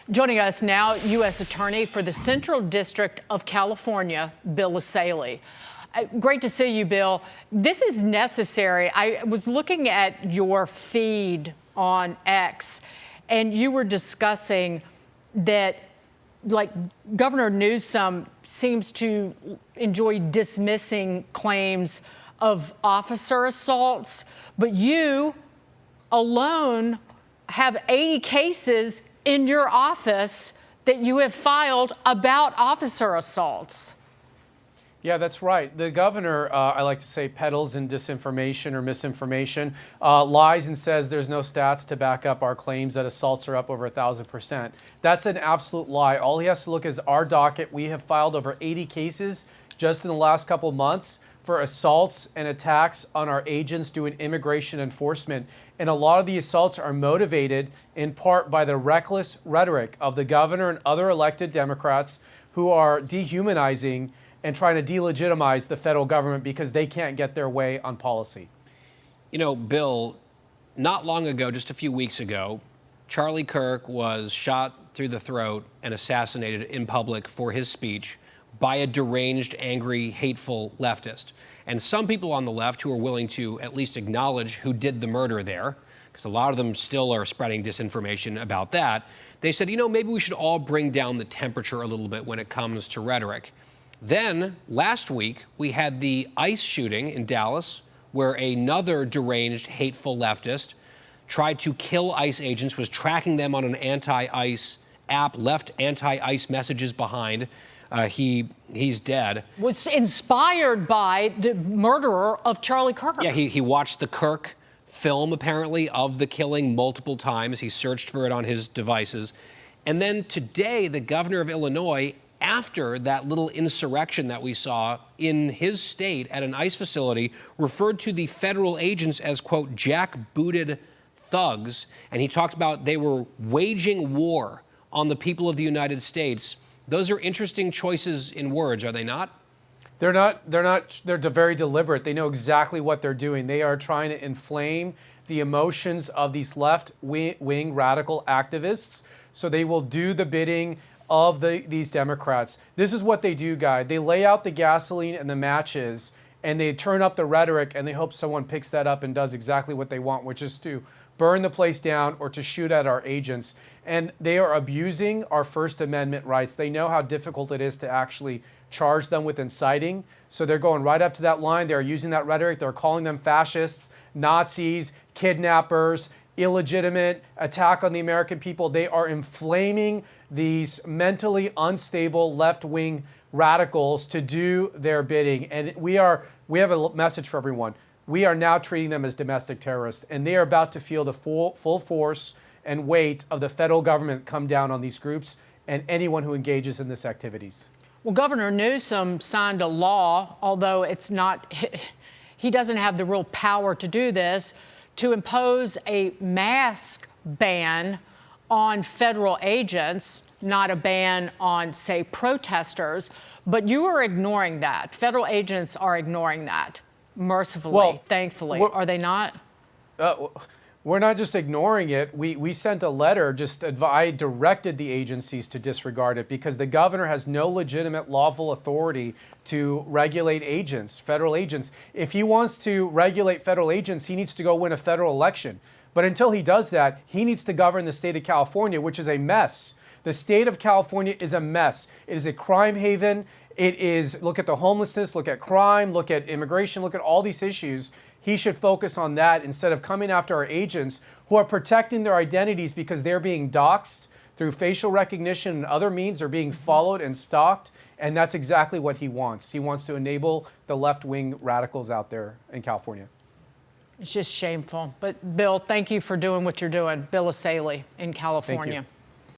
Joining us now, U.S. Attorney for the Central District of California, Bill Essayli. Great to see you, Bill. This is necessary. I was looking at your feed on X, and you were discussing that, like, Governor Newsom seems to enjoy dismissing claims of officer assaults, but you alone have 80 cases in your office that you have filed about officer assaults. Yeah, that's right. The governor, I like to say, peddles in disinformation or misinformation, lies and says there's no stats to back up our claims that assaults are up over 1,000%. That's an absolute lie. All he has to look is our docket. We have filed over 80 cases just in the last couple of months for assaults and attacks on our agents doing immigration enforcement. And a lot of the assaults are motivated in part by the reckless rhetoric of the governor and other elected Democrats who are dehumanizing and trying to delegitimize the federal government because they can't get their way on policy. You know, Bill, not long ago, just a few weeks ago, Charlie Kirk was shot through the throat and assassinated in public for his speech by a deranged, angry, hateful leftist. And some people on the left who are willing to at least acknowledge who did the murder there, because a lot of them still are spreading disinformation about that, they said, you know, maybe we should all bring down the temperature a little bit when it comes to rhetoric. Then, last week, we had the ICE shooting in Dallas, where another deranged, hateful leftist tried to kill ICE agents, was tracking them on an anti-ICE app, left anti-ICE messages behind. He's dead. Was inspired by the murderer of Charlie Kirk. Yeah, he watched the Kirk film, apparently, of the killing multiple times. He searched for it on his devices. And then today, the governor of Illinois, after that little insurrection that we saw in his state at an ICE facility, referred to the federal agents as, quote, jackbooted thugs. And he talked about they were waging war on the people of the United States. Those are interesting choices in words, are they not? They're not. They're very deliberate. They know exactly what they're doing. They are trying to inflame the emotions of these left-wing radical activists, so they will do the bidding of these Democrats. This is what they do, guys. They lay out the gasoline and the matches, and they turn up the rhetoric, and they hope someone picks that up and does exactly what they want, which is to burn the place down or to shoot at our agents. And they are abusing our First Amendment rights. They know how difficult it is to actually charge them with inciting. So they're going right up to that line. They're using that rhetoric. They're calling them fascists, Nazis, kidnappers, illegitimate, attack on the American people. They are inflaming these mentally unstable left-wing radicals to do their bidding. And we have a message for everyone. We are now treating them as domestic terrorists, and they are about to feel the full force and weight of the federal government come down on these groups and anyone who engages in these activities. Well, Governor Newsom signed a law, although it's not, he doesn't have the real power to do this, to impose a mask ban on federal agents, not a ban on, say, protesters. But you are ignoring that. Federal agents are ignoring that, mercifully, thankfully. Are they not? We're not just ignoring it. We sent a letter, I directed the agencies to disregard it because the governor has no legitimate lawful authority to regulate agents, federal agents. If he wants to regulate federal agents, he needs to go win a federal election. But until he does that, he needs to govern the state of California, which is a mess. The state of California is a mess. It is a crime haven. It is, look at the homelessness, look at crime, look at immigration, look at all these issues. He should focus on that instead of coming after our agents who are protecting their identities because they're being doxxed through facial recognition and other means. They're being followed and stalked, and that's exactly what he wants. He wants to enable the left-wing radicals out there in California. It's just shameful. But, Bill, thank you for doing what you're doing. Bill Essayli in California. Thank you.